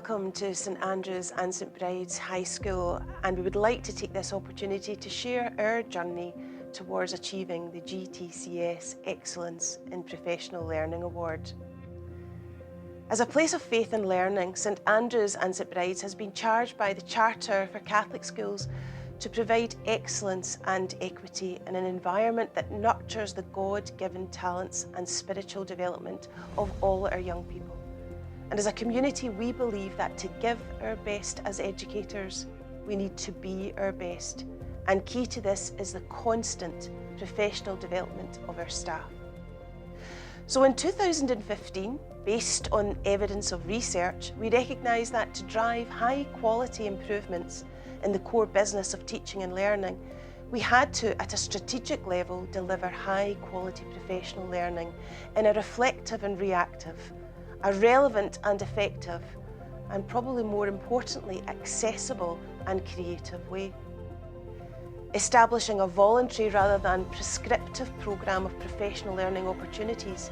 Welcome to St Andrews and St Bride's High School, and we would like to take this opportunity to share our journey towards achieving the GTCS Excellence in Professional Learning Award. As a place of faith and learning, St Andrews and St Bride's has been charged by the Charter for Catholic Schools to provide excellence and equity in an environment that nurtures the God-given talents and spiritual development of all our young people. And as a community, we believe that to give our best as educators, we need to be our best. And key to this is the constant professional development of our staff. So in 2015, based on evidence of research, we recognised that to drive high quality improvements in the core business of teaching and learning, we had to, at a strategic level, deliver high quality professional learning in a reflective and reactive, a relevant and effective, and probably more importantly, accessible and creative way. Establishing a voluntary rather than prescriptive programme of professional learning opportunities,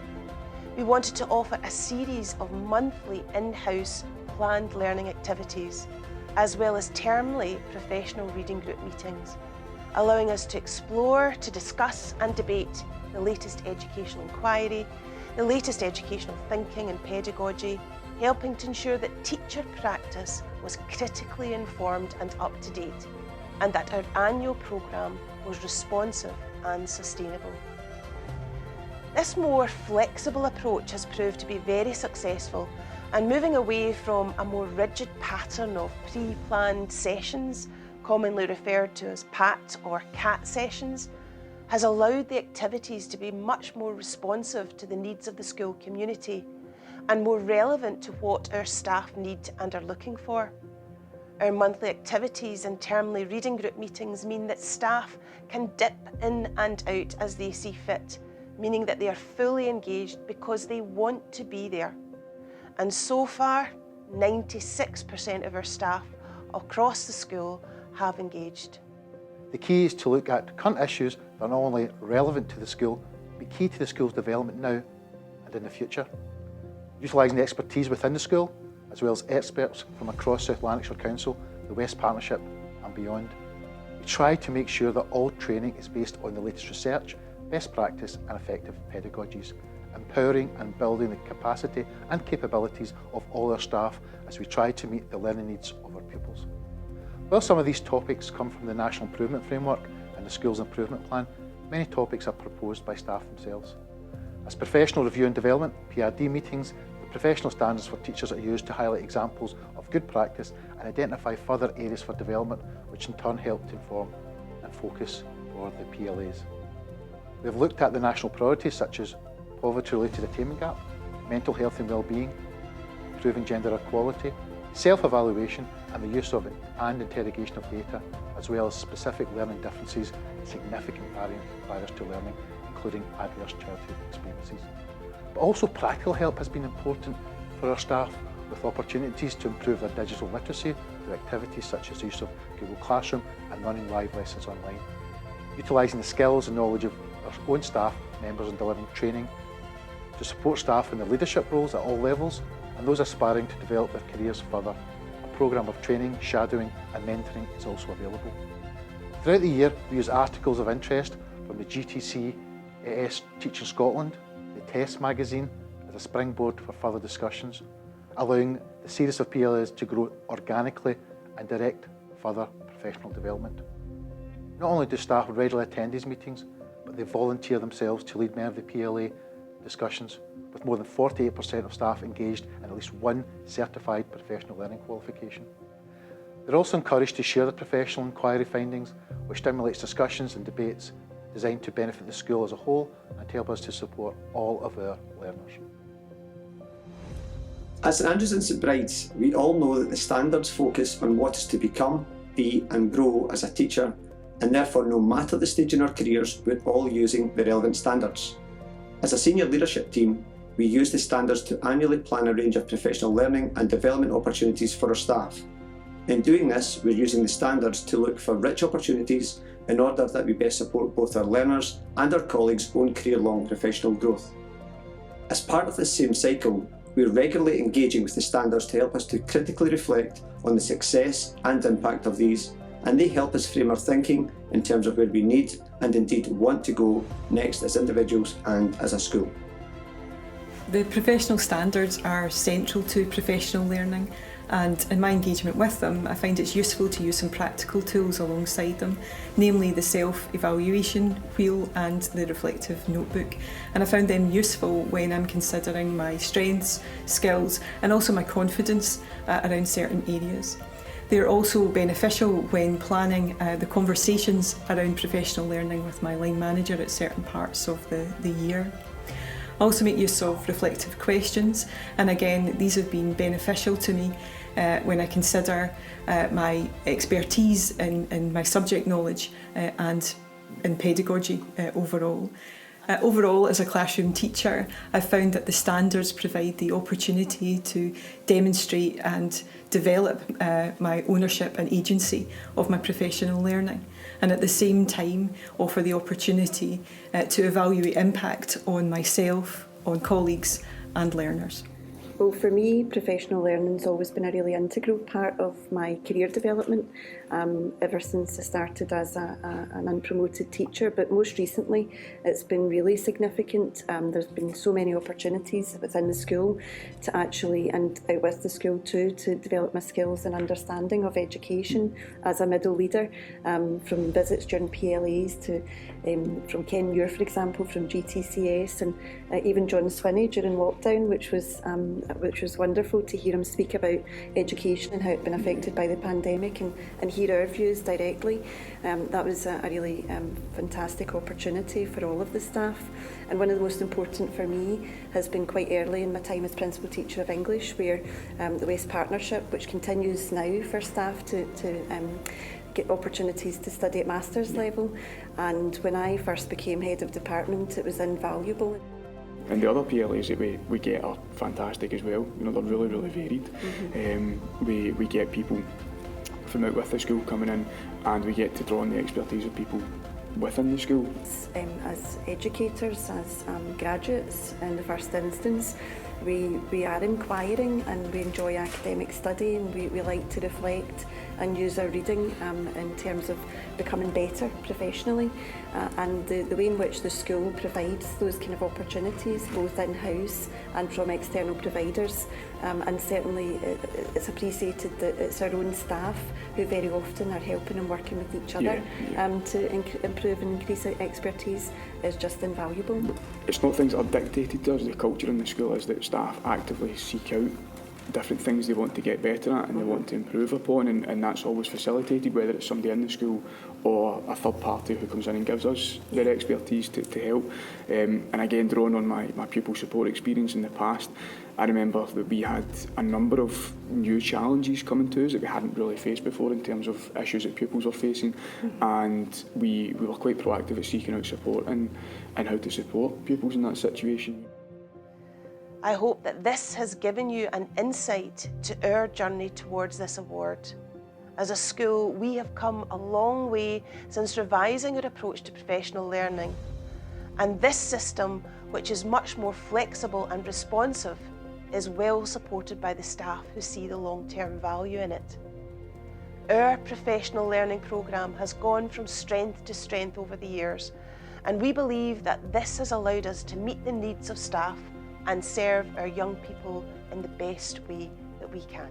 we wanted to offer a series of monthly in-house planned learning activities, as well as termly professional reading group meetings, allowing us to explore, to discuss and debate the latest educational inquiry, the latest educational thinking and pedagogy, helping to ensure that teacher practice was critically informed and up to date, and that our annual programme was responsive and sustainable. This more flexible approach has proved to be very successful, and moving away from a more rigid pattern of pre-planned sessions, commonly referred to as PAT or CAT sessions, has allowed the activities to be much more responsive to the needs of the school community and more relevant to what our staff need and are looking for. Our monthly activities and termly reading group meetings mean that staff can dip in and out as they see fit, meaning that they are fully engaged because they want to be there. And so far, 96% of our staff across the school have engaged. The key is to look at current issues that are not only relevant to the school, but key to the school's development now and in the future. Utilising the expertise within the school, as well as experts from across South Lanarkshire Council, the West Partnership and beyond. We try to make sure that all training is based on the latest research, best practice and effective pedagogies, empowering and building the capacity and capabilities of all our staff as we try to meet the learning needs of our pupils. While some of these topics come from the National Improvement Framework and the Schools Improvement Plan, many topics are proposed by staff themselves. As professional review and development, PRD meetings, the professional standards for teachers are used to highlight examples of good practice and identify further areas for development, which in turn help to inform and focus for the PLAs. We have looked at the national priorities such as poverty-related attainment gap, mental health and well-being, improving gender equality, self-evaluation and the use of and interrogation of data, as well as specific learning differences and significant barriers to learning, including adverse childhood experiences. But also practical help has been important for our staff, with opportunities to improve their digital literacy through activities such as the use of Google Classroom and running live lessons online. Utilising the skills and knowledge of our own staff members in delivering training to support staff in their leadership roles at all levels and those aspiring to develop their careers further. A programme of training, shadowing and mentoring is also available. Throughout the year, we use articles of interest from the GTCS Teaching Scotland, the TESS magazine as a springboard for further discussions, allowing the series of PLAs to grow organically and direct further professional development. Not only do staff regularly attend these meetings, but they volunteer themselves to lead many of the PLA discussions, with more than 48% of staff engaged in at least one certified professional learning qualification. They're also encouraged to share their professional inquiry findings, which stimulates discussions and debates designed to benefit the school as a whole and to help us to support all of our learners. At St Andrews and St Bride's, we all know that the standards focus on what is to become, be and grow as a teacher, and therefore no matter the stage in our careers, we're all using the relevant standards. As a senior leadership team, we use the standards to annually plan a range of professional learning and development opportunities for our staff. In doing this, we're using the standards to look for rich opportunities in order that we best support both our learners and our colleagues' own career-long professional growth. As part of this same cycle, We're regularly engaging with the standards to help us to critically reflect on the success and impact of these, and they help us frame our thinking in terms of where we need and indeed want to go next as individuals and as a school. The professional standards are central to professional learning, and in my engagement with them I find it's useful to use some practical tools alongside them, namely the self-evaluation wheel and the reflective notebook, and I found them useful when I'm considering my strengths, skills and also my confidence around certain areas. They're also beneficial when planning the conversations around professional learning with my line manager at certain parts of the year. I also make use of reflective questions, and again these have been beneficial to me when I consider my expertise in my subject knowledge and in pedagogy overall. Overall, as a classroom teacher, I've found that the standards provide the opportunity to demonstrate and develop my ownership and agency of my professional learning, and at the same time offer the opportunity to evaluate impact on myself, on colleagues and learners. Well, for me, professional learning's always been a really integral part of my career development, ever since I started as an unpromoted teacher, but most recently it's been really significant. There's been so many opportunities within the school to actually, and out with the school too, to develop my skills and understanding of education as a middle leader, from visits during PLAs to from Ken Muir, for example, from GTCS, and even John Swinney during lockdown, which was wonderful to hear him speak about education and how it's been affected by the pandemic, and hear our views directly. That was a really fantastic opportunity for all of the staff. And one of the most important for me has been quite early in my time as Principal Teacher of English, where the West Partnership, which continues now for staff to get opportunities to study at master's level. And when I first became head of department, it was invaluable. And the other PLAs that we get are fantastic as well. You know, they're really, really varied. We get people from out with the school coming in, and we get to draw on the expertise of people within the school. As educators, as graduates in the first instance, we are inquiring and we enjoy academic study, and we like to reflect and use our reading in terms of becoming better professionally, and the way in which the school provides those kind of opportunities both in-house and from external providers, and certainly it's appreciated that it's our own staff who very often are helping and working with each other to improve and increase expertise is just invaluable. It's not things that are dictated to us. The culture in the school is that staff actively seek out different things they want to get better at and they want to improve upon, and that's always facilitated, whether it's somebody in the school or a third party who comes in and gives us their expertise to help. And again, drawing on my pupil support experience in the past, I remember that we had a number of new challenges coming to us that we hadn't really faced before in terms of issues that pupils were facing, and we were quite proactive at seeking out support and how to support pupils in that situation. I hope that this has given you an insight to our journey towards this award. As a school, we have come a long way since revising our approach to professional learning. And this system, which is much more flexible and responsive, is well supported by the staff who see the long-term value in it. Our professional learning programme has gone from strength to strength over the years, and we believe that this has allowed us to meet the needs of staff and serve our young people in the best way that we can.